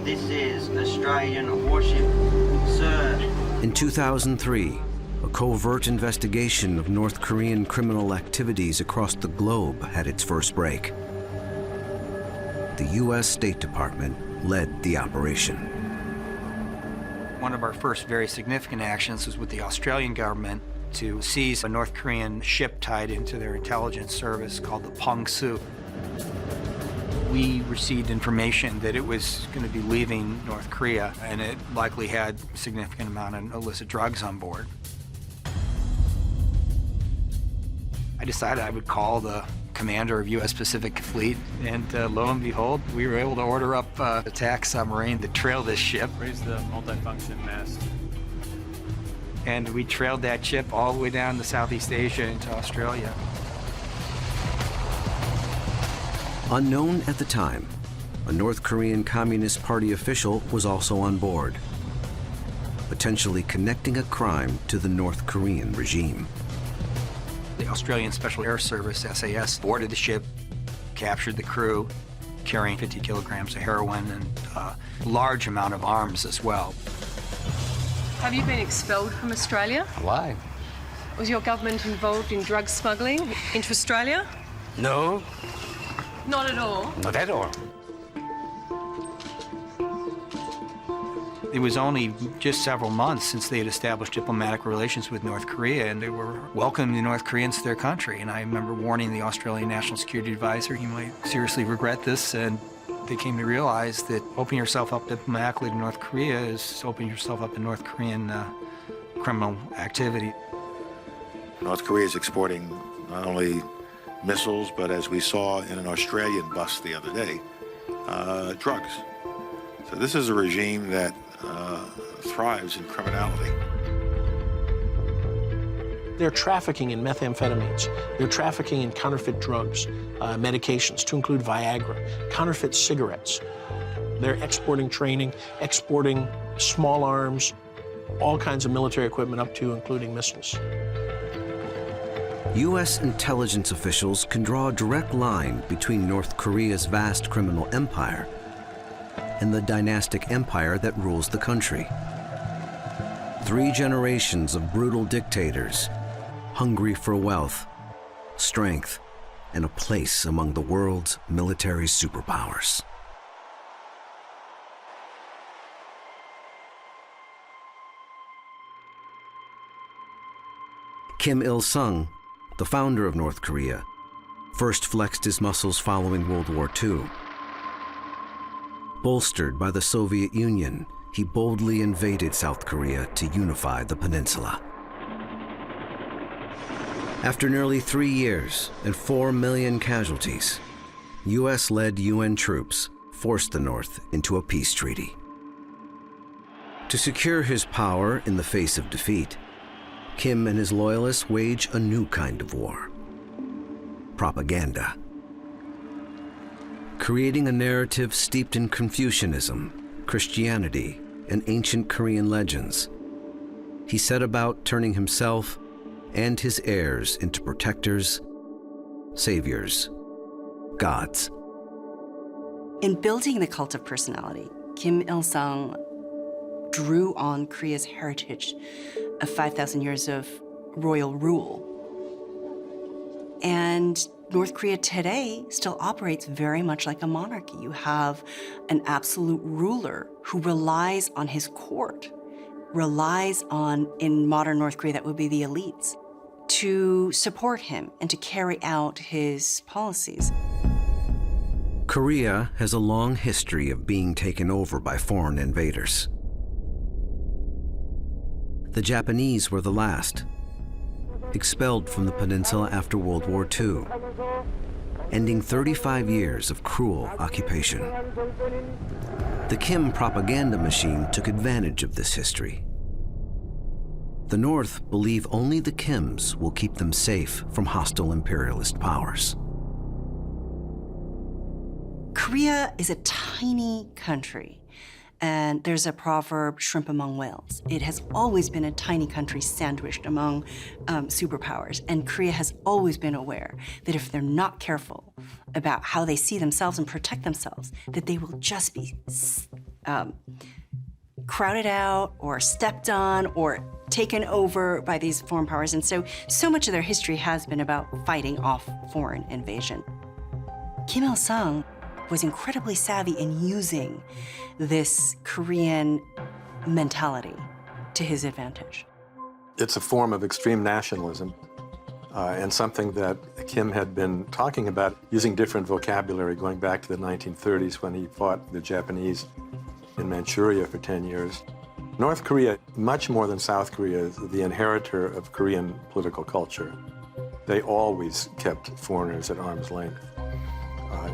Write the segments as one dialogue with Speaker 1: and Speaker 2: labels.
Speaker 1: This is Australian warship, sir.
Speaker 2: In 2003, a covert investigation of North Korean criminal activities across the globe had its first break. The U.S. State Department led the operation.
Speaker 3: One of our first very significant actions was with the Australian government to seize a North Korean ship tied into their intelligence service called the Pengsu. We received information that it was going to be leaving North Korea, and it likely had a significant amount of illicit drugs on board. I decided I would call the commander of U.S. Pacific Fleet, and lo and behold, we were able to order up an attack submarine to trail this ship.
Speaker 4: Raise the multifunction mast.
Speaker 3: And we trailed that ship all the way down to Southeast Asia into Australia.
Speaker 2: Unknown at the time, a North Korean Communist Party official was also on board, potentially connecting a crime to the North Korean regime.
Speaker 3: The Australian Special Air Service, SAS, boarded the ship, captured the crew, carrying 50 kilograms of heroin and a large amount of arms as well.
Speaker 5: Have you been expelled from Australia?
Speaker 6: Why?
Speaker 5: Was your government involved in drug smuggling into Australia?
Speaker 6: No,
Speaker 5: Not at all.
Speaker 6: not at all.
Speaker 3: It was only just several months since they had established diplomatic relations with North Korea, and they were welcoming the North Koreans to their country. And I remember warning the Australian National Security Advisor, he might seriously regret this, and they came to realize that opening yourself up diplomatically to North Korea is opening yourself up to North Korean criminal activity.
Speaker 7: North Korea is exporting not only missiles, but as we saw in an Australian bus the other day, drugs. So this is a regime that thrives in criminality.
Speaker 8: They're trafficking in methamphetamines. They're trafficking in counterfeit drugs, medications, to include Viagra, counterfeit cigarettes. They're exporting training, exporting small arms, all kinds of military equipment up to including missiles.
Speaker 2: U.S. intelligence officials can draw a direct line between North Korea's vast criminal empire and the dynastic empire that rules the country. 3 generations of brutal dictators, hungry for wealth, strength, and a place among the world's military superpowers. Kim Il-sung, the founder of North Korea, first flexed his muscles following World War II. Bolstered by the Soviet Union, he boldly invaded South Korea to unify the peninsula. After nearly 3 years and 4 million casualties, US-led UN troops forced the North into a peace treaty. To secure his power in the face of defeat, Kim and his loyalists wage a new kind of war: propaganda. Creating a narrative steeped in Confucianism, Christianity, and ancient Korean legends, he set about turning himself and his heirs into protectors, saviors, gods.
Speaker 9: In building the cult of personality, Kim Il-sung drew on Korea's heritage of 5,000 years of royal rule. And North Korea today still operates very much like a monarchy. You have an absolute ruler who relies on his court, relies on, in modern North Korea, that would be the elites, to support him and to carry out his policies.
Speaker 2: Korea has a long history of being taken over by foreign invaders. The Japanese were the last, expelled from the peninsula after World War II, ending 35 years of cruel occupation. The Kim propaganda machine took advantage of this history. The North believe only the Kims will keep them safe from hostile imperialist powers.
Speaker 9: Korea is a tiny country, and there's a proverb, shrimp among whales. It has always been a tiny country sandwiched among superpowers, and Korea has always been aware that if they're not careful about how they see themselves and protect themselves, that they will just be crowded out or stepped on or taken over by these foreign powers. And so much of their history has been about fighting off foreign invasion. Kim Il-sung was incredibly savvy in using this Korean mentality to his advantage.
Speaker 6: It's a form of extreme nationalism and something that Kim had been talking about, using different vocabulary going back to the 1930s when he fought the Japanese in Manchuria for 10 years. North Korea, much more than South Korea, is the inheritor of Korean political culture. They always kept foreigners at arm's length.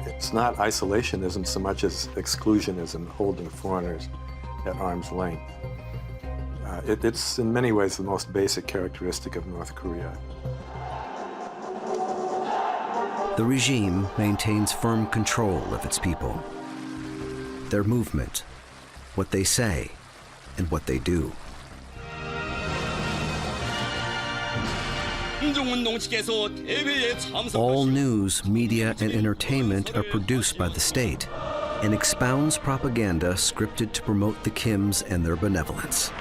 Speaker 6: It's not isolationism so much as exclusionism, holding foreigners at arm's length. It's in many ways the most basic characteristic of North Korea.
Speaker 2: The regime maintains firm control of its people, their movement, what they say, and what they do. All news, media, and entertainment are produced by the state and expounds propaganda scripted to promote the Kims and their benevolence.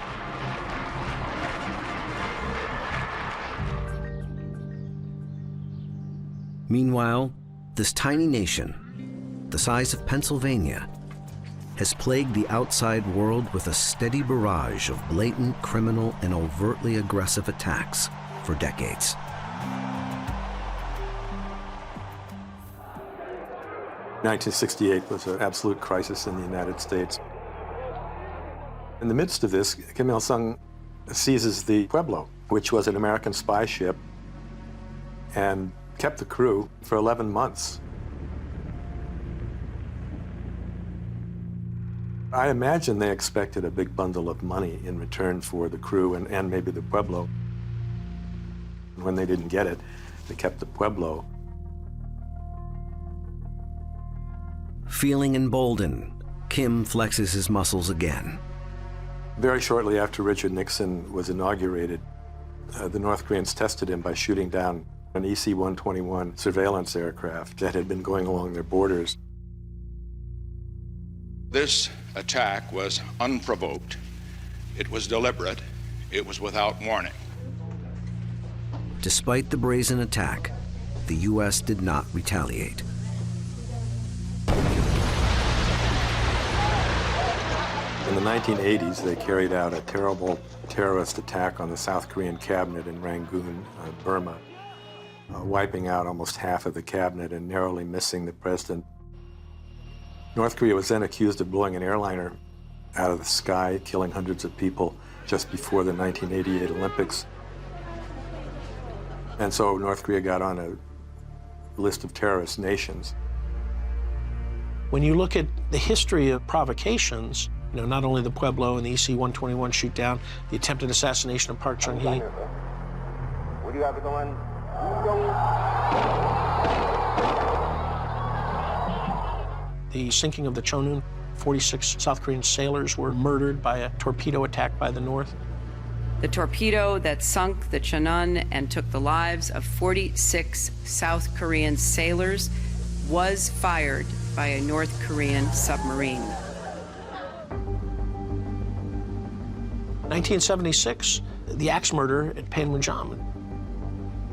Speaker 2: Meanwhile, this tiny nation, the size of Pennsylvania, has plagued the outside world with a steady barrage of blatant criminal and overtly aggressive attacks for decades.
Speaker 6: (1968) was an absolute crisis in the United States. In the midst of this, Kim Il-sung seizes the Pueblo, which was an American spy ship, and kept the crew for 11 months. I imagine they expected a big bundle of money in return for the crew and maybe the Pueblo. When they didn't get it, they kept the Pueblo.
Speaker 2: Feeling emboldened, Kim flexes his muscles again.
Speaker 6: Very shortly after Richard Nixon was inaugurated, the North Koreans tested him by shooting down an EC-121 surveillance aircraft that had been going along their borders.
Speaker 10: This attack was unprovoked. It was deliberate. It was without warning.
Speaker 2: Despite the brazen attack, the U.S. did not retaliate.
Speaker 6: In the 1980s, they carried out a terrible terrorist attack on the South Korean cabinet in Rangoon, Burma, wiping out almost half of the cabinet and narrowly missing the president. North Korea was then accused of blowing an airliner out of the sky, killing hundreds of people just before the 1988 Olympics. And so North Korea got on a list of terrorist nations.
Speaker 8: When you look at the history of provocations, you know, not only the Pueblo and the EC-121 shoot down, the attempted assassination of Park Chung-hee.
Speaker 11: What do you have going?
Speaker 8: The sinking of the Cheonun, 46 South Korean sailors were murdered by a torpedo attack by the North.
Speaker 12: The torpedo that sunk the Cheonun and took the lives of 46 South Korean sailors was fired by a North Korean submarine.
Speaker 8: 1976, the axe murder at Panmunjom.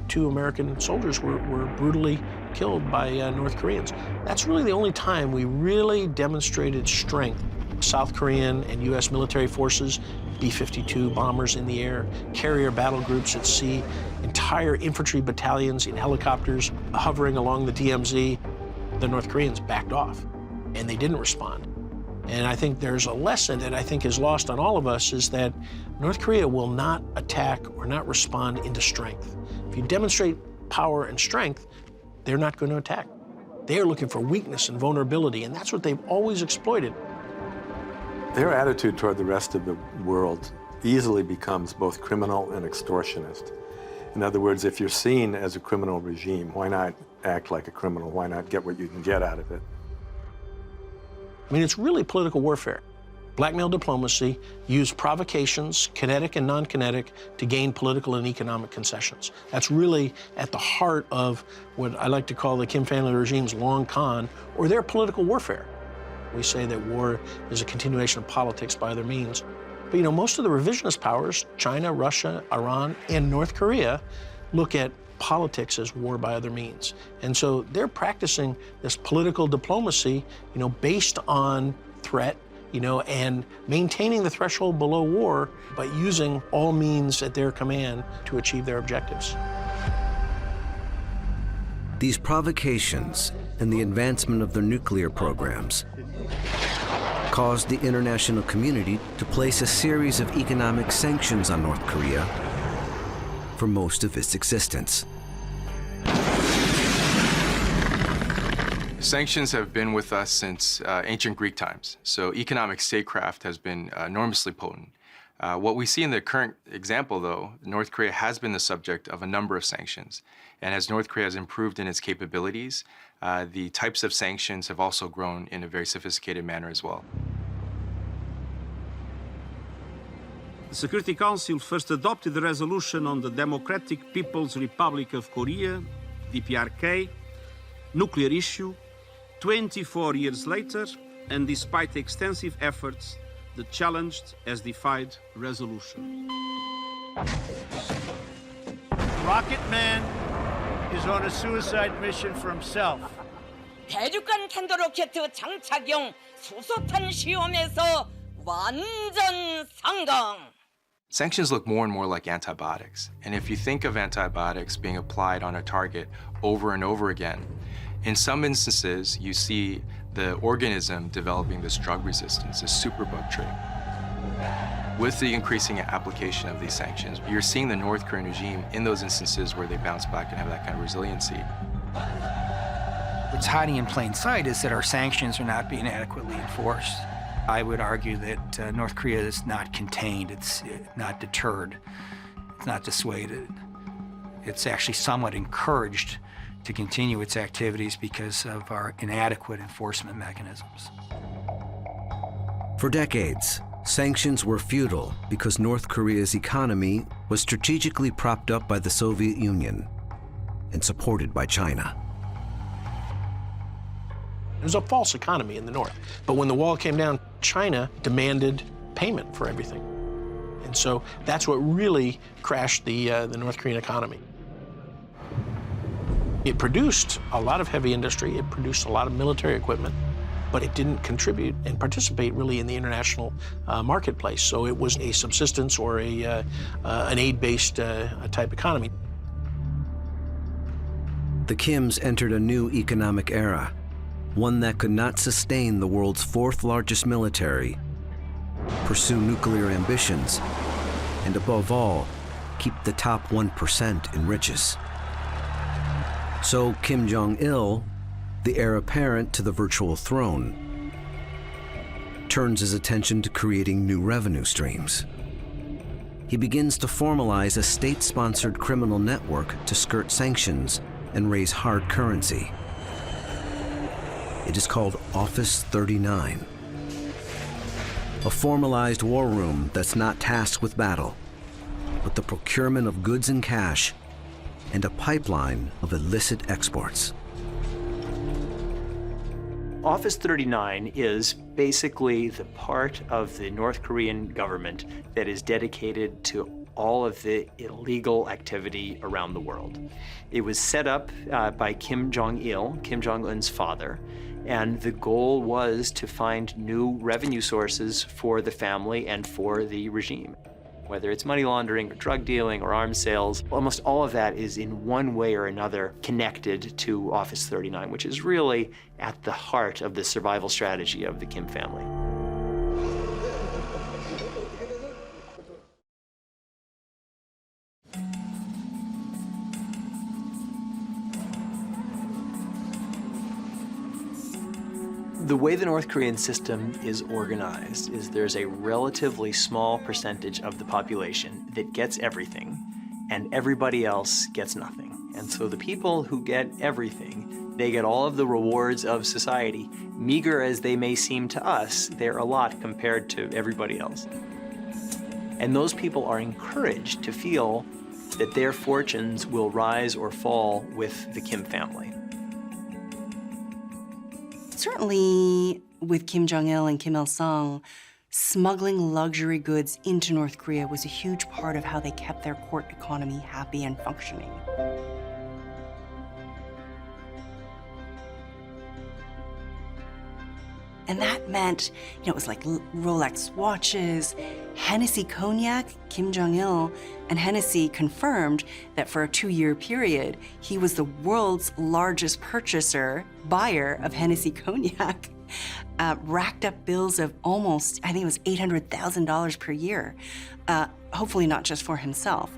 Speaker 8: 2 American soldiers were brutally killed by North Koreans. That's really the only time we really demonstrated strength. South Korean and U.S. military forces, B-52 bombers in the air, carrier battle groups at sea, entire infantry battalions in helicopters hovering along the DMZ. The North Koreans backed off, and they didn't respond. And I think there's a lesson that I think is lost on all of us, is that North Korea will not attack or not respond into strength. If you demonstrate power and strength, they're not going to attack. They're looking for weakness and vulnerability, and that's what they've always exploited.
Speaker 6: Their attitude toward the rest of the world easily becomes both criminal and extortionist. In other words, if you're seen as a criminal regime, why not act like a criminal? Why not get what you can get out of it?
Speaker 8: I mean, it's really political warfare. Blackmail diplomacy, use provocations, kinetic and non-kinetic, to gain political and economic concessions. That's really at the heart of what I like to call the Kim family regime's long con, or their political warfare. We say that war is a continuation of politics by other means. But you know, most of the revisionist powers, China, Russia, Iran, and North Korea, look at politics as war by other means. And so they're practicing this political diplomacy, you know, based on threat, you know, and maintaining the threshold below war, but using all means at their command to achieve their objectives.
Speaker 2: These provocations and the advancement of their nuclear programs caused the international community to place a series of economic sanctions on North Korea for most of its existence.
Speaker 13: Sanctions have been with us since ancient Greek times, so economic statecraft has been enormously potent. What we see in the current example, though, North Korea has been the subject of a number of sanctions. And as North Korea has improved in its capabilities, the types of sanctions have also grown in a very sophisticated manner as well.
Speaker 14: The Security Council first adopted the resolution on the Democratic People's Republic of Korea, DPRK, nuclear issue, 24 years later, and despite extensive efforts, the challenged has defied resolution.
Speaker 15: Rocket Man is on a suicide mission for himself.
Speaker 16: 대륙간 탄도 로켓 장착용 수소탄 시험에서 완전 성공.
Speaker 13: Sanctions look more and more like antibiotics. And if you think of antibiotics being applied on a target over and over again, in some instances, you see the organism developing this drug resistance, this superbug trait. With the increasing application of these sanctions, you're seeing the North Korean regime in those instances where they bounce back and have that kind of resiliency.
Speaker 3: What's hiding in plain sight is that our sanctions are not being adequately enforced. I would argue that North Korea is not contained, it's not deterred, it's not dissuaded. It's actually somewhat encouraged to continue its activities because of our inadequate enforcement mechanisms.
Speaker 2: For decades, sanctions were futile because North Korea's economy was strategically propped up by the Soviet Union and supported by China.
Speaker 8: It was a false economy in the North. But when the wall came down, China demanded payment for everything. And so that's what really crashed the North Korean economy. It produced a lot of heavy industry, it produced a lot of military equipment, but it didn't contribute and participate really in the international marketplace. So it was a subsistence or an aid-based type economy.
Speaker 2: The Kims entered a new economic era, one that could not sustain the world's fourth largest military, pursue nuclear ambitions, and above all, keep the top 1% in riches. So Kim Jong-il, the heir apparent to the virtual throne, turns his attention to creating new revenue streams. He begins to formalize a state-sponsored criminal network to skirt sanctions and raise hard currency. It is called Office 39, a formalized war room that's not tasked with battle, but the procurement of goods and cash and a pipeline of illicit exports.
Speaker 17: Office 39 is basically the part of the North Korean government that is dedicated to all of the illegal activity around the world. It was set up by Kim Jong-il, Kim Jong-un's father, and the goal was to find new revenue sources for the family and for the regime. Whether it's money laundering or drug dealing or arms sales, almost all of that is in one way or another connected to Office 39, which is really at the heart of the survival strategy of the Kim family. The way the North Korean system is organized is there's a relatively small percentage of the population that gets everything, and everybody else gets nothing. And so the people who get everything, they get all of the rewards of society. Meager as they may seem to us, they're a lot compared to everybody else. And those people are encouraged to feel that their fortunes will rise or fall with the Kim family.
Speaker 9: Certainly, with Kim Jong-il and Kim Il-sung, smuggling luxury goods into North Korea was a huge part of how they kept their court economy happy and functioning. And that meant, it was like Rolex watches, Hennessy cognac. Kim Jong-il and Hennessy confirmed that for a 2-year period, he was the world's largest buyer of Hennessy cognac. Racked up bills of almost, I think it was $800,000 per year, hopefully not just for himself.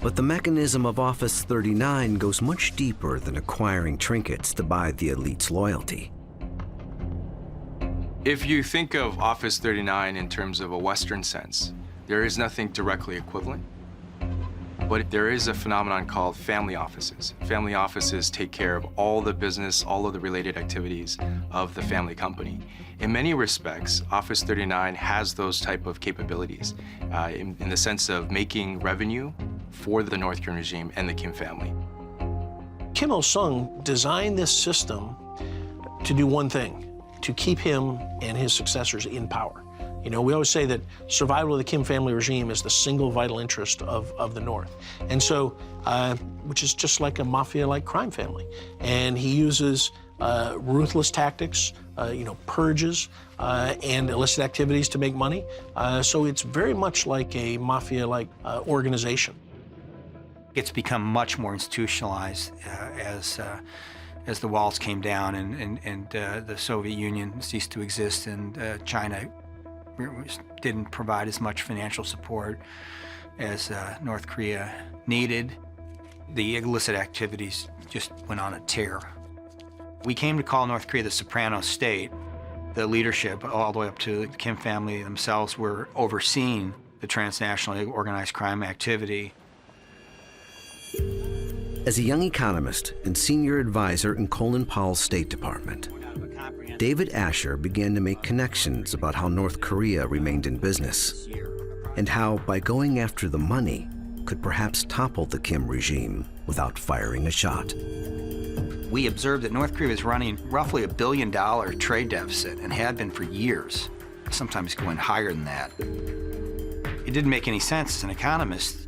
Speaker 2: But the mechanism of Office 39 goes much deeper than acquiring trinkets to buy the elite's loyalty.
Speaker 13: If you think of Office 39 in terms of a Western sense, there is nothing directly equivalent. But there is a phenomenon called family offices. Family offices take care of all the business, all of the related activities of the family company. In many respects, Office 39 has those type of capabilities in the sense of making revenue for the North Korean regime and the Kim family.
Speaker 8: Kim Il-sung designed this system to do one thing, to keep him and his successors in power. We always say that survival of the Kim family regime is the single vital interest of the North. And so, which is just like a mafia-like crime family. And he uses ruthless tactics, purges, and illicit activities to make money. So it's very much like a mafia-like organization.
Speaker 3: It's become much more institutionalized as the walls came down and the Soviet Union ceased to exist, and China didn't provide as much financial support as North Korea needed. The illicit activities just went on a tear. We came to call North Korea the soprano state. The leadership, all the way up to the Kim family themselves, were overseeing the transnationally organized crime activity.
Speaker 2: As a young economist and senior advisor in Colin Powell's State Department, David Asher began to make connections about how North Korea remained in business and how, by going after the money, could perhaps topple the Kim regime without firing a shot.
Speaker 3: We observed that North Korea was running roughly $1 billion trade deficit and had been for years, sometimes going higher than that. It didn't make any sense as an economist.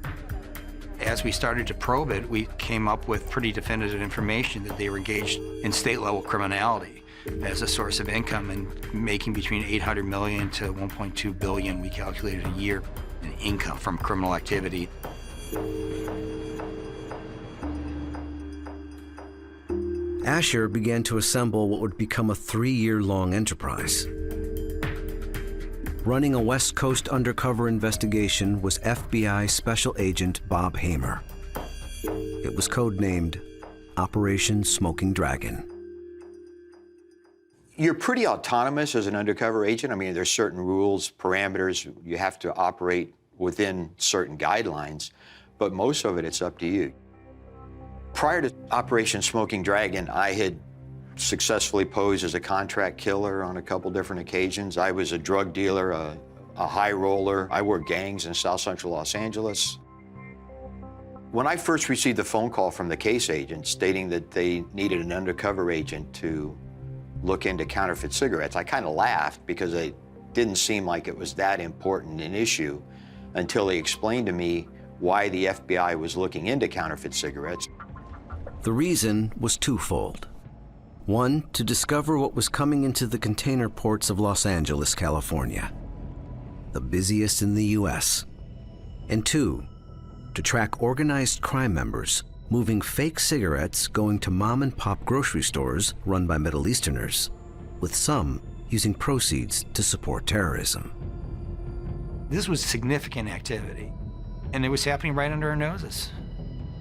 Speaker 3: As we started to probe it, we came up with pretty definitive information that they were engaged in state-level criminality as a source of income and making between $800 million to $1.2 billion, we calculated, a year in income from criminal activity.
Speaker 2: Asher began to assemble what would become a 3-year-long enterprise. Running a West Coast undercover investigation was FBI Special Agent Bob Hamer. It was codenamed Operation Smoking Dragon.
Speaker 11: You're pretty autonomous as an undercover agent. I mean, there's certain rules, parameters. You have to operate within certain guidelines, but most of it, it's up to you. Prior to Operation Smoking Dragon, I had successfully posed as a contract killer on a couple different occasions. I was a drug dealer, a high roller. I worked gangs in South Central Los Angeles. When I first received the phone call from the case agent stating that they needed an undercover agent to look into counterfeit cigarettes, I kind of laughed because it didn't seem like it was that important an issue until he explained to me why the FBI was looking into counterfeit cigarettes.
Speaker 2: The reason was twofold. One, to discover what was coming into the container ports of Los Angeles, California, the busiest in the U.S. And two, to track organized crime members moving fake cigarettes going to mom-and-pop grocery stores run by Middle Easterners, with some using proceeds to support terrorism.
Speaker 3: This was significant activity, and it was happening right under our noses.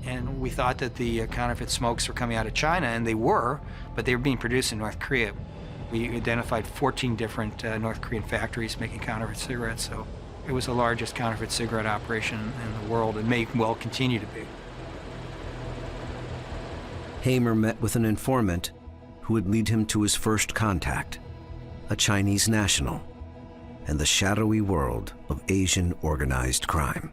Speaker 3: And we thought that the counterfeit smokes were coming out of China, and they were, but they were being produced in North Korea. We identified 14 different North Korean factories making counterfeit cigarettes, so it was the largest counterfeit cigarette operation in the world, and may well continue to be.
Speaker 2: Hamer met with an informant who would lead him to his first contact, a Chinese national, and the shadowy world of Asian organized crime.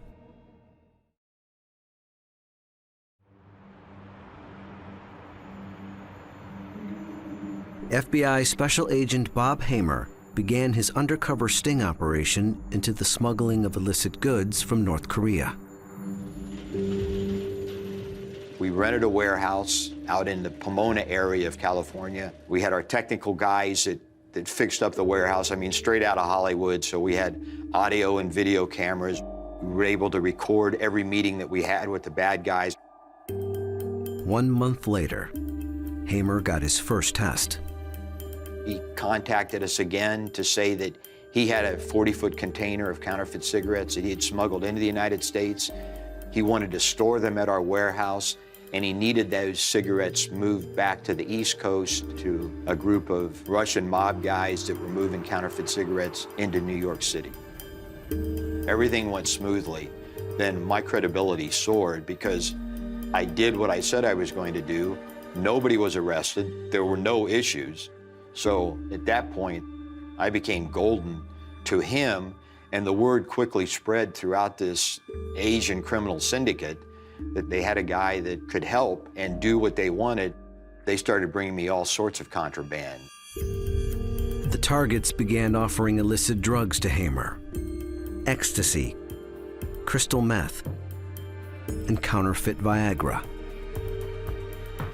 Speaker 2: FBI Special Agent Bob Hamer began his undercover sting operation into the smuggling of illicit goods from North Korea.
Speaker 11: We rented a warehouse out in the Pomona area of California. We had our technical guys that fixed up the warehouse, I mean, straight out of Hollywood. So we had audio and video cameras. We were able to record every meeting that we had with the bad guys.
Speaker 2: 1 month later, Hamer got his first test.
Speaker 11: He contacted us again to say that he had a 40-foot container of counterfeit cigarettes that he had smuggled into the United States. He wanted to store them at our warehouse, and he needed those cigarettes moved back to the East Coast to a group of Russian mob guys that were moving counterfeit cigarettes into New York City. Everything went smoothly. Then my credibility soared because I did what I said I was going to do. Nobody was arrested. There were no issues. So at that point, I became golden to him, and the word quickly spread throughout this Asian criminal syndicate that they had a guy that could help and do what they wanted. They started bringing me all sorts of contraband.
Speaker 2: The targets began offering illicit drugs to Hamer: ecstasy, crystal meth, and counterfeit Viagra.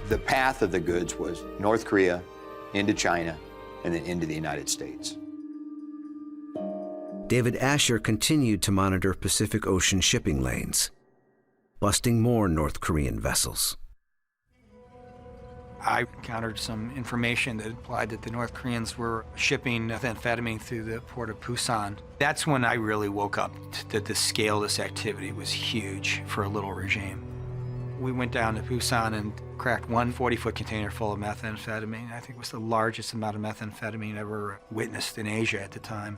Speaker 11: The path of the goods was North Korea, into China, and then into the United States.
Speaker 2: David Asher continued to monitor Pacific Ocean shipping lanes, busting more North Korean vessels.
Speaker 3: I encountered some information that implied that the North Koreans were shipping methamphetamine through the port of Busan. That's when I really woke up that the scale of this activity was huge for a little regime. We went down to Busan and cracked one 40-foot container full of methamphetamine. I think it was the largest amount of methamphetamine ever witnessed in Asia at the time.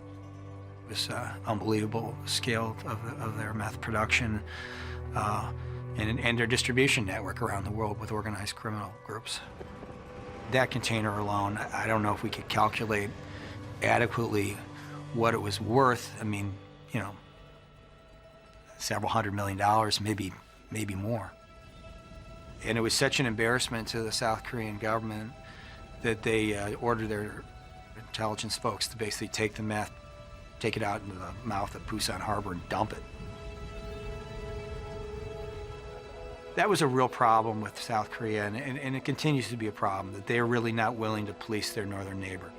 Speaker 3: It was unbelievable scale of their meth production and their distribution network around the world with organized criminal groups. That container alone, I don't know if we could calculate adequately what it was worth. I mean, you know, several $100 million, maybe more. And it was such an embarrassment to the South Korean government that they ordered their intelligence folks to basically take the meth, take it out into the mouth of Busan Harbor and dump it. That was a real problem with South Korea, and it continues to be a problem, that they're really not willing to police their northern neighbor.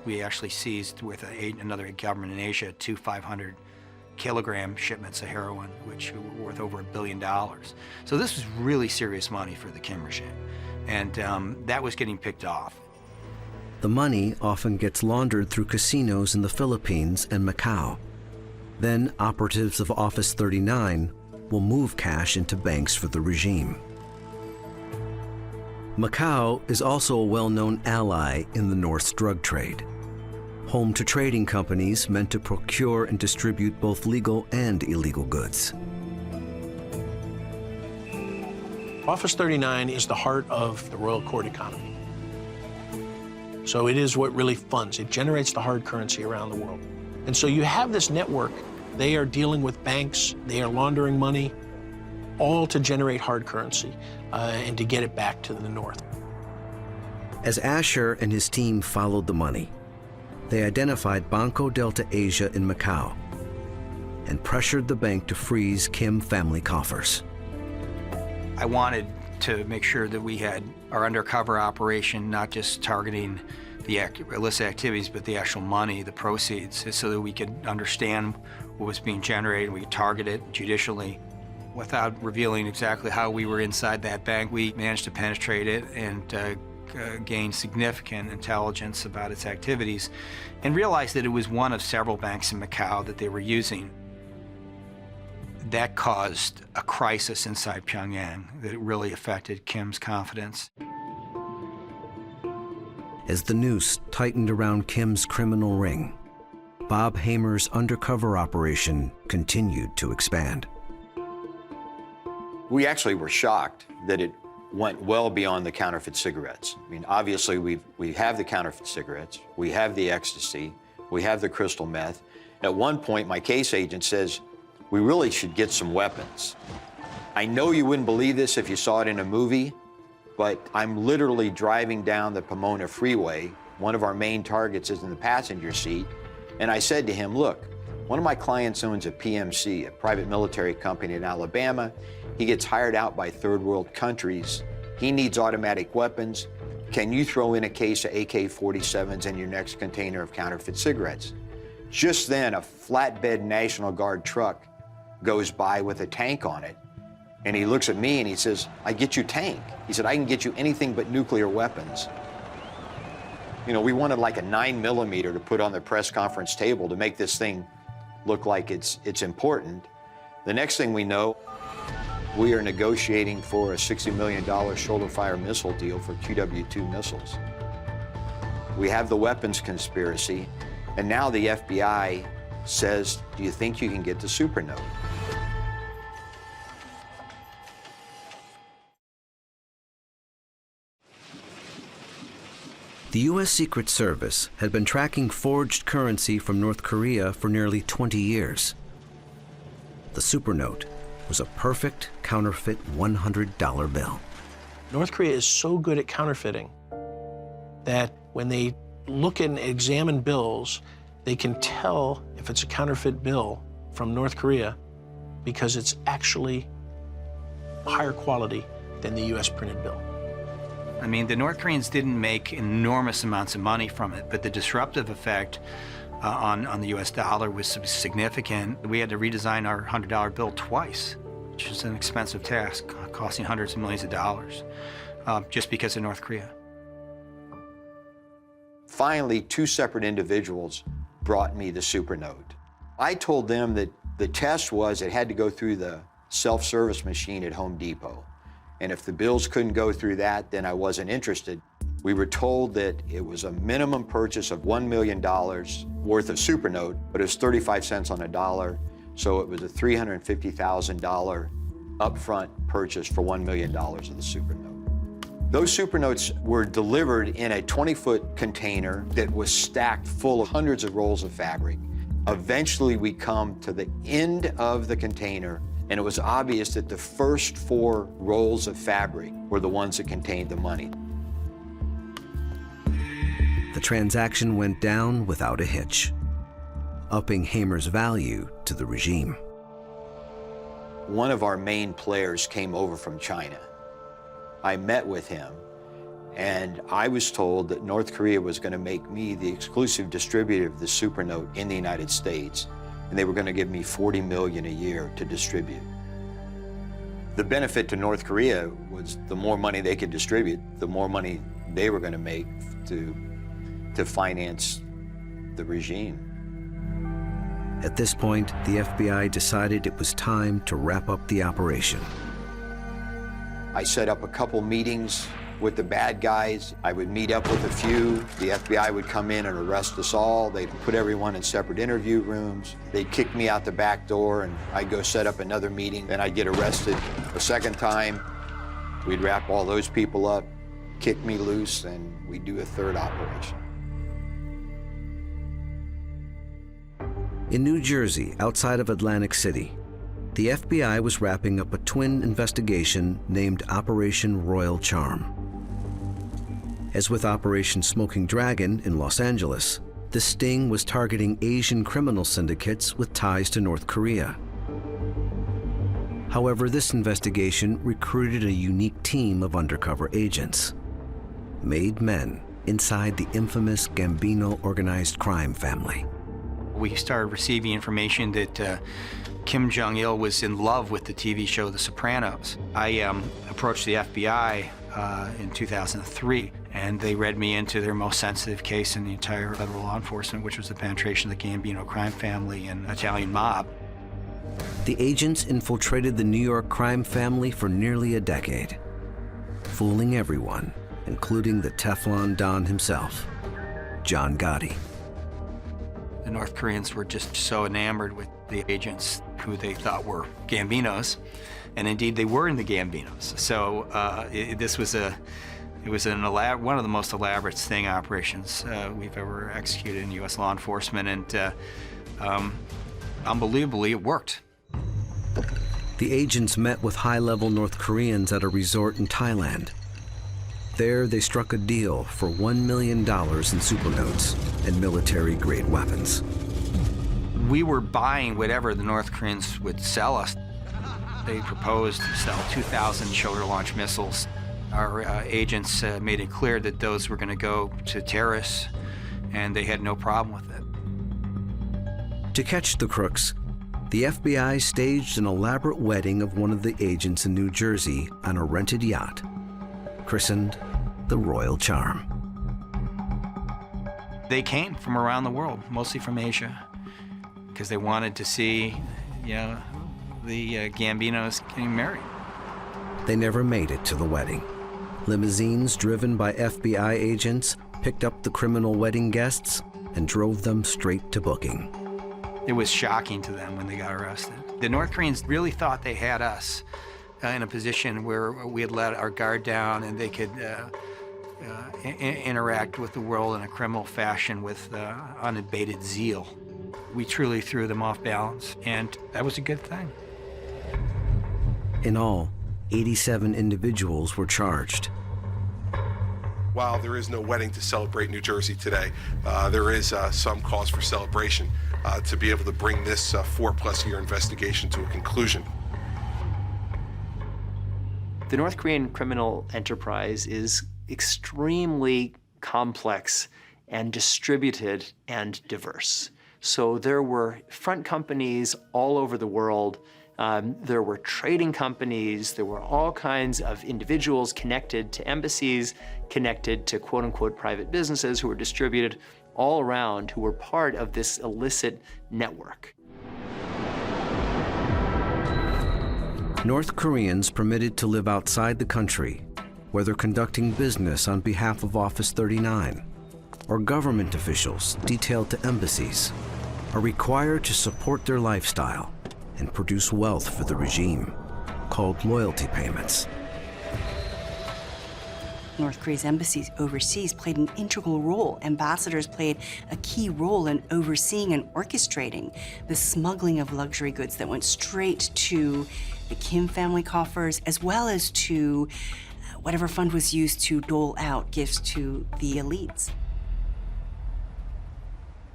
Speaker 3: We actually seized with another government in Asia 2 500-kilogram shipments of heroin, which were worth over $1 billion. So this was really serious money for the Kim regime, and that was getting picked off.
Speaker 2: The money often gets laundered through casinos in the Philippines and Macau. Then operatives of Office 39 will move cash into banks for the regime. Macau is also a well-known ally in the North's drug trade, home to trading companies meant to procure and distribute both legal and illegal goods.
Speaker 8: Office 39 is the heart of the Royal Court economy. So it is what really funds. It generates the hard currency around the world. And so you have this network. They are dealing with banks. They are laundering money, all to generate hard currency and to get it back to the North.
Speaker 2: As Asher and his team followed the money, they identified Banco Delta Asia in Macau and pressured the bank to freeze Kim family coffers.
Speaker 3: I wanted to make sure that we had our undercover operation not just targeting the illicit activities, but the actual money, the proceeds, so that we could understand what was being generated and we could target it judicially. Without revealing exactly how we were inside that bank, we managed to penetrate it and gain significant intelligence about its activities and realized that it was one of several banks in Macau that they were using. That caused a crisis inside Pyongyang that really affected Kim's confidence.
Speaker 2: As the noose tightened around Kim's criminal ring, Bob Hamer's undercover operation continued to expand.
Speaker 11: We actually were shocked that it went well beyond the counterfeit cigarettes. I mean, obviously we have the counterfeit cigarettes, we have the ecstasy, we have the crystal meth. At one point, my case agent says, we really should get some weapons. I know you wouldn't believe this if you saw it in a movie, but I'm literally driving down the Pomona Freeway. One of our main targets is in the passenger seat. And I said to him, look, one of my clients owns a PMC, a private military company in Alabama. He gets hired out by third world countries. He needs automatic weapons. Can you throw in a case of AK-47s in your next container of counterfeit cigarettes? Just then, a flatbed National Guard truck goes by with a tank on it. And he looks at me and he says, I get you tank. He said, I can get you anything but nuclear weapons. You know, we wanted like a 9mm to put on the press conference table to make this thing look like it's important. The next thing we know, we are negotiating for a $60 million shoulder-fire missile deal for QW-2 missiles. We have the weapons conspiracy, and now the FBI says, do you think you can get the supernode?
Speaker 2: The U.S. Secret Service had been tracking forged currency from North Korea for nearly 20 years. The supernote was a perfect counterfeit $100 bill.
Speaker 8: North Korea is so good at counterfeiting that when they look and examine bills, they can tell if it's a counterfeit bill from North Korea because it's actually higher quality than the U.S. printed bill.
Speaker 3: I mean, the North Koreans didn't make enormous amounts of money from it, but the disruptive effect on the U.S. dollar was significant. We had to redesign our $100 bill twice, which is an expensive task, costing hundreds of millions of dollars, just because of North Korea.
Speaker 11: Finally, two separate individuals brought me the supernote. I told them that the test was it had to go through the self-service machine at Home Depot. And if the bills couldn't go through that, then I wasn't interested. We were told that it was a minimum purchase of $1 million worth of supernote, but it was 35 cents on a dollar, so it was a $350,000 upfront purchase for $1 million of the supernote. Those supernotes were delivered in a 20-foot container that was stacked full of hundreds of rolls of fabric. Eventually, we come to the end of the container, and it was obvious that the first 4 rolls of fabric were the ones that contained the money.
Speaker 2: The transaction went down without a hitch, upping Hamer's value to the regime.
Speaker 11: One of our main players came over from China. I met with him, and I was told that North Korea was going to make me the exclusive distributor of the supernote in the United States, and they were going to give me $40 million a year to distribute. The benefit to North Korea was the more money they could distribute, the more money they were going to make to finance the regime.
Speaker 2: At this point, the FBI decided it was time to wrap up the operation.
Speaker 11: I set up a couple meetings with the bad guys. I would meet up with a few. The FBI would come in and arrest us all. They'd put everyone in separate interview rooms. They'd kick me out the back door, and I'd go set up another meeting. Then I'd get arrested a second time. We'd wrap all those people up, kick me loose, and we'd do a third operation.
Speaker 2: In New Jersey, outside of Atlantic City, the FBI was wrapping up a twin investigation named Operation Royal Charm. As with Operation Smoking Dragon in Los Angeles, the sting was targeting Asian criminal syndicates with ties to North Korea. However, this investigation recruited a unique team of undercover agents, made men inside the infamous Gambino organized crime family.
Speaker 3: We started receiving information that Kim Jong-il was in love with the TV show The Sopranos. I approached the FBI in 2003, and they read me into their most sensitive case in the entire federal law enforcement, which was the penetration of the Gambino crime family and Italian mob.
Speaker 2: The agents infiltrated the New York crime family for nearly a decade, fooling everyone, including the Teflon Don himself, John Gotti.
Speaker 3: The North Koreans were just so enamored with the agents who they thought were Gambinos, and indeed they were in the Gambinos. So this was one of the most elaborate sting operations we've ever executed in U.S. law enforcement, and unbelievably, it worked.
Speaker 2: The agents met with high-level North Koreans at a resort in Thailand, There, they struck a deal for $1 million in supernotes and military-grade weapons.
Speaker 3: We were buying whatever the North Koreans would sell us. They proposed to sell 2,000 shoulder-launched missiles. Our agents made it clear that those were going to go to terrorists, and they had no problem with it.
Speaker 2: To catch the crooks, the FBI staged an elaborate wedding of one of the agents in New Jersey on a rented yacht, christened the Royal Charm.
Speaker 3: They came from around the world, mostly from Asia, because they wanted to see, the Gambinos getting married.
Speaker 2: They never made it to the wedding. Limousines driven by FBI agents picked up the criminal wedding guests and drove them straight to booking.
Speaker 3: It was shocking to them when they got arrested. The North Koreans really thought they had us in a position where we had let our guard down and they could interact with the world in a criminal fashion with unabated zeal. We truly threw them off balance, and that was a good thing.
Speaker 2: In all, 87 individuals were charged.
Speaker 18: While there is no wedding to celebrate New Jersey today, there is some cause for celebration to be able to bring this 4+ year investigation to a conclusion.
Speaker 17: The North Korean criminal enterprise is extremely complex and distributed and diverse. So there were front companies all over the world. There were trading companies. There were all kinds of individuals connected to embassies, connected to quote-unquote private businesses who were distributed all around, who were part of this illicit network.
Speaker 2: North Koreans permitted to live outside the country, whether conducting business on behalf of Office 39, or government officials detailed to embassies, are required to support their lifestyle and produce wealth for the regime, called loyalty payments.
Speaker 9: North Korea's embassies overseas played an integral role. Ambassadors played a key role in overseeing and orchestrating the smuggling of luxury goods that went straight to the Kim family coffers, as well as to whatever fund was used to dole out gifts to the elites.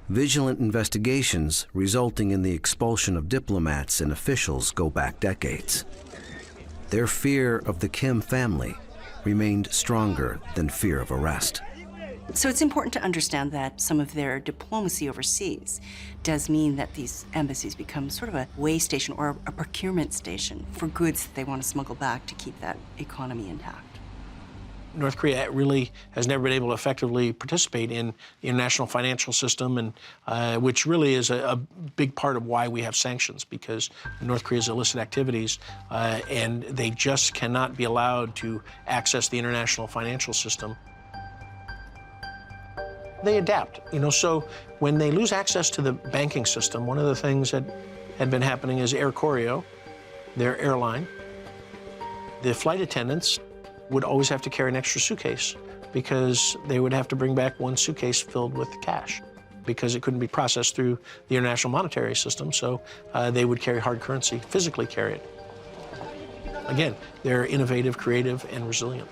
Speaker 2: Vigilant investigations resulting in the expulsion of diplomats and officials go back decades. Their fear of the Kim family remained stronger than fear of arrest.
Speaker 9: So it's important to understand that some of their diplomacy overseas does mean that these embassies become sort of a way station or a procurement station for goods that they want to smuggle back to keep that economy intact.
Speaker 8: North Korea really has never been able to effectively participate in the international financial system, and which really is a big part of why we have sanctions, because North Korea's illicit activities, and they just cannot be allowed to access the international financial system. They adapt, so when they lose access to the banking system, one of the things that had been happening is Air Koryo, their airline, the flight attendants would always have to carry an extra suitcase because they would have to bring back one suitcase filled with cash because it couldn't be processed through the international monetary system, so they would carry hard currency, physically carry it. Again, they're innovative, creative, and resilient.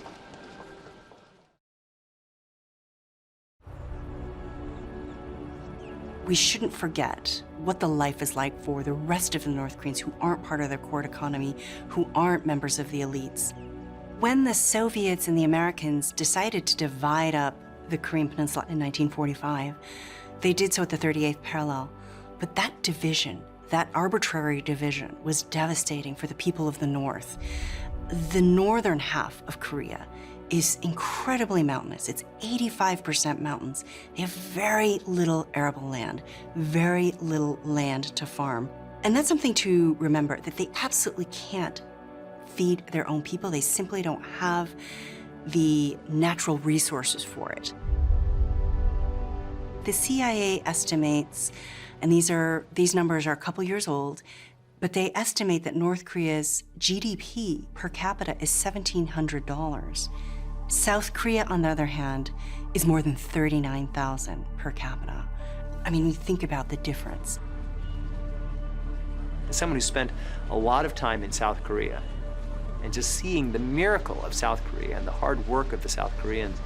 Speaker 9: We shouldn't forget what the life is like for the rest of the North Koreans who aren't part of their core economy, who aren't members of the elites. When the Soviets and the Americans decided to divide up the Korean Peninsula in 1945, they did so at the 38th parallel. But that division, that arbitrary division, was devastating for the people of the North. The northern half of Korea is incredibly mountainous. It's 85% mountains. They have very little arable land, very little land to farm. And that's something to remember, that they absolutely can't feed their own people. They simply don't have the natural resources for it. The CIA estimates, and these numbers are a couple years old, but they estimate that North Korea's GDP per capita is $1,700. South Korea, on the other hand, is more than $39,000 per capita. I mean, think about the difference.
Speaker 17: As someone who spent a lot of time in South Korea, and just seeing the miracle of South Korea and the hard work of the South Koreans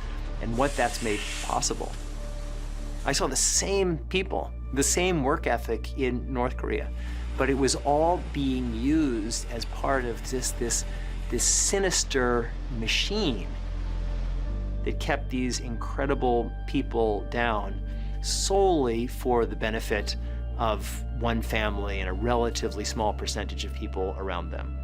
Speaker 17: and what that's made possible. I saw the same people, the same work ethic in North Korea, but it was all being used as part of just this sinister machine that kept these incredible people down solely for the benefit of one family and a relatively small percentage of people around them.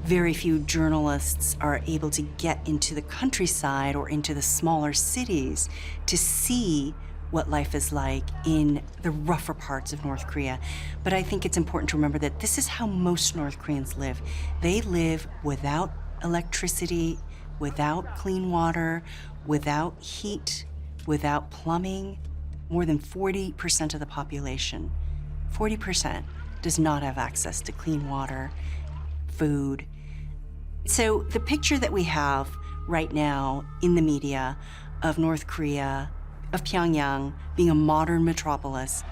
Speaker 9: Very few journalists are able to get into the countryside or into the smaller cities to see what life is like in the rougher parts of North Korea. But I think it's important to remember that this is how most North Koreans live. They live without electricity, without clean water, without heat, without plumbing. More than 40% of the population, 40%, does not have access to clean water, food. So the picture that we have right now in the media of North Korea, of Pyongyang being a modern metropolis,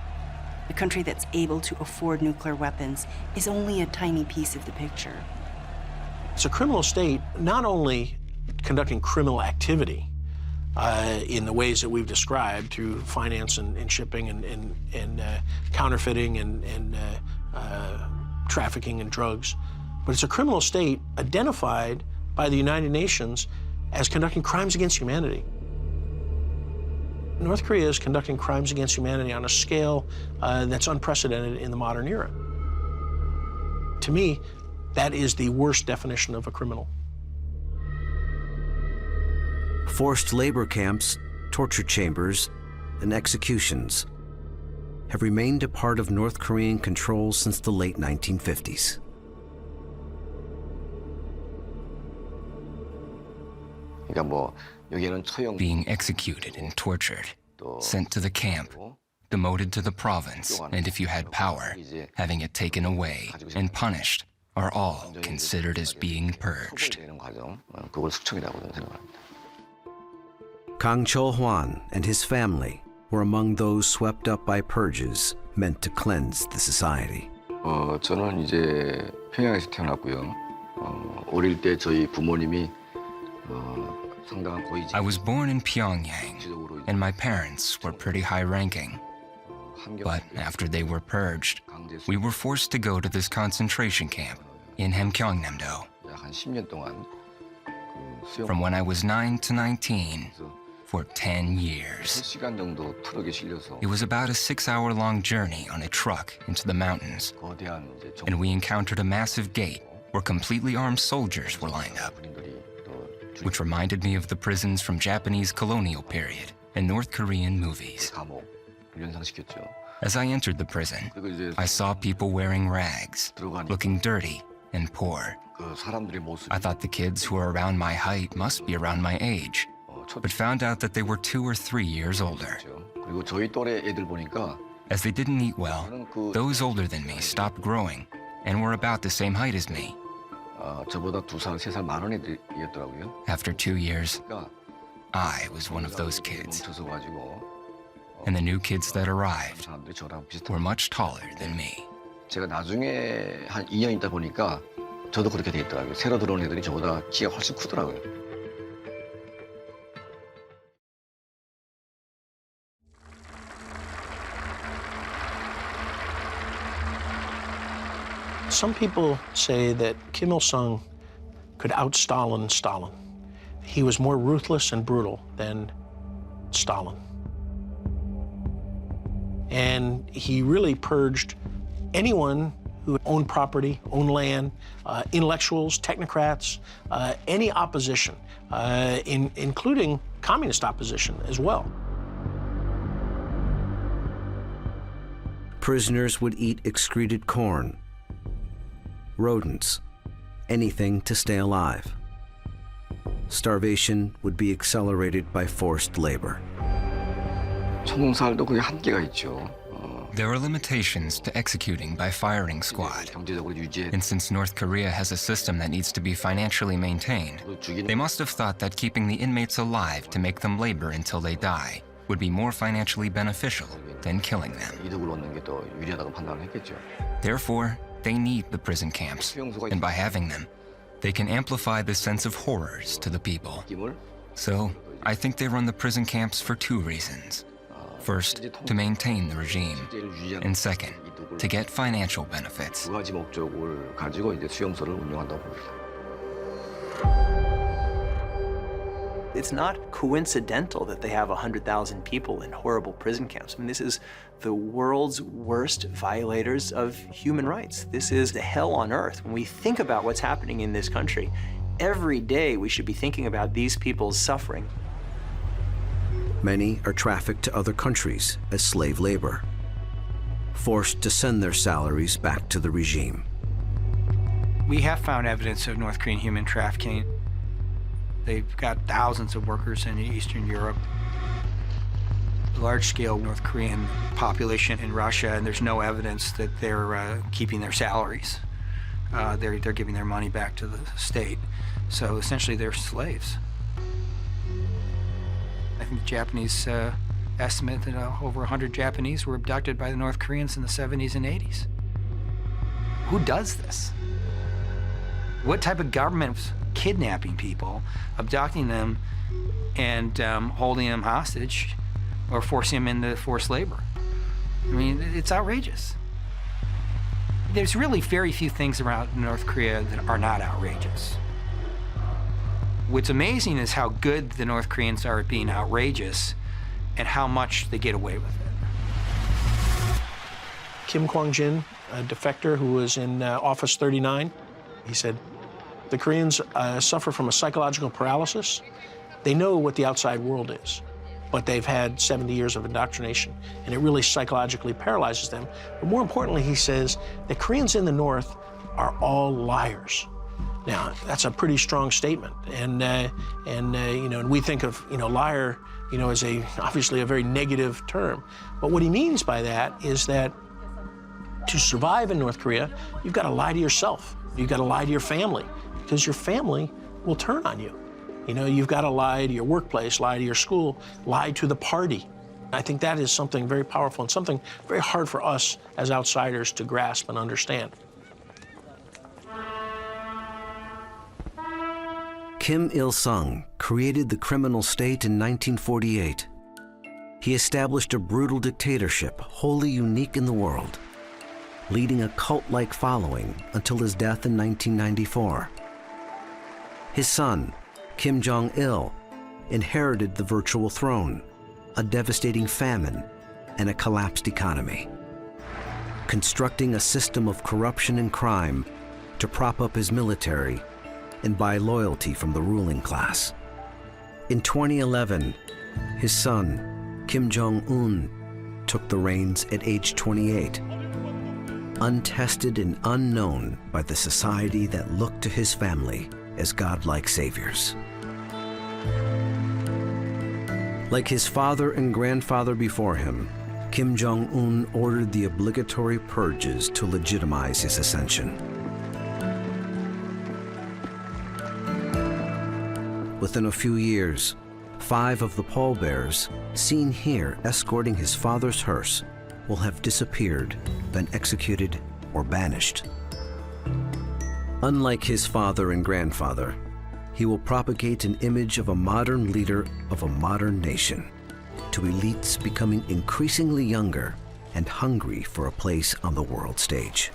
Speaker 9: a country that's able to afford nuclear weapons, is only a tiny piece of the picture.
Speaker 8: It's a criminal state not only conducting criminal activity in the ways that we've described through finance and shipping and counterfeiting and trafficking in drugs, but it's a criminal state identified by the United Nations as conducting crimes against humanity. North Korea is conducting crimes against humanity on a scale that's unprecedented in the modern era. To me, that is the worst definition of a criminal.
Speaker 2: Forced labor camps, torture chambers, and executions have remained a part of North Korean control since the late 1950s.
Speaker 19: Being executed and tortured, sent to the camp, demoted to the province, and if you had power, having it taken away and punished are all considered as being purged.
Speaker 2: Kang Chol-hwan and his family were among those swept up by purges meant to cleanse the society.
Speaker 20: 저는 이제 평양에서 태어났고요. 어릴 때 저희 부모님이
Speaker 19: I was born in Pyongyang, and my parents were pretty high-ranking. But after they were purged, we were forced to go to this concentration camp in Hamgyeongnam-do. From when I was 9 to 19, for 10 years. It was about a 6-hour-long journey on a truck into the mountains, and we encountered a massive gate where completely armed soldiers were lined up, which reminded me of the prisons from Japanese colonial period and North Korean movies. As I entered the prison, I saw people wearing rags, looking dirty and poor. I thought the kids who were around my height must be around my age, but found out that they were 2 or 3 years older. As they didn't eat well, those older than me stopped growing and were about the same height as me. After 2 years, I was one of those kids. And the new kids that arrived were much taller than me.
Speaker 20: 제가 나중에 한 2년 있다 보니까 저도 그렇게 돼 있더라고요. 새로 들어온 애들이 저보다 키가 훨씬 크더라고요.
Speaker 8: Some people say that Kim Il-sung could out-Stalin Stalin. He was more ruthless and brutal than Stalin. And he really purged anyone who owned property, owned land, intellectuals, technocrats, any opposition, including communist opposition as well.
Speaker 2: Prisoners would eat excreted corn, rodents, anything to stay alive. Starvation would be accelerated by forced labor.
Speaker 20: 총살도 그게 한계가 있죠.
Speaker 19: There are limitations to executing by firing squad. And since North Korea has a system that needs to be financially maintained, they must have thought that keeping the inmates alive to make them labor until they die would be more financially beneficial than killing them. Therefore, they need the prison camps, and by having them, they can amplify the sense of horrors to the people. So, I think they run the prison camps for two reasons. First, to maintain the regime, and second, to get financial benefits.
Speaker 20: 두 가지 목적을 가지고 이제 수용소를 운영한다고 봅니다.
Speaker 17: It's not coincidental that they have 100,000 people in horrible prison camps. I mean, this is the world's worst violators of human rights. This is the hell on earth. When we think about what's happening in this country, every day we should be thinking about these people's suffering.
Speaker 2: Many are trafficked to other countries as slave labor, forced to send their salaries back to the regime.
Speaker 3: We have found evidence of North Korean human trafficking. They've got thousands of workers in Eastern Europe, large-scale North Korean population in Russia, and there's no evidence that they're keeping their salaries. They're giving their money back to the state. So essentially, they're slaves. I think the Japanese estimate that over 100 Japanese were abducted by the North Koreans in the 70s and 80s. Who does this? What type of government is kidnapping people, abducting them, and holding them hostage or forcing them into forced labor? I mean, it's outrageous. There's really very few things around North Korea that are not outrageous. What's amazing is how good the North Koreans are at being outrageous and how much they get away with it.
Speaker 8: Kim Kwang-jin, a defector who was in Office 39, he said, the Koreans suffer from a psychological paralysis. They know what the outside world is, but they've had 70 years of indoctrination, and it really psychologically paralyzes them. But more importantly, he says, the Koreans in the North are all liars. Now, that's a pretty strong statement, and we think of liar, as obviously a very negative term. But what he means by that is that to survive in North Korea, you've got to lie to yourself. You've got to lie to your family, because your family will turn on you. You've got to lie to your workplace, lie to your school, lie to the party. I think that is something very powerful and something very hard for us as outsiders to grasp and understand.
Speaker 2: Kim Il-sung created the criminal state in 1948. He established a brutal dictatorship wholly unique in the world, leading a cult-like following until his death in 1994. His son, Kim Jong-il, inherited the virtual throne, a devastating famine, and a collapsed economy, constructing a system of corruption and crime to prop up his military and buy loyalty from the ruling class. In 2011, his son, Kim Jong-un, took the reins at age 28, untested and unknown by the society that looked to his family as godlike saviors. Like his father and grandfather before him, Kim Jong-un ordered the obligatory purges to legitimize his ascension. Within a few years, 5 of the pallbearers seen here escorting his father's hearse will have disappeared, been executed, or banished. Unlike his father and grandfather, he will propagate an image of a modern leader of a modern nation, to elites becoming increasingly younger and hungry for a place on the world stage.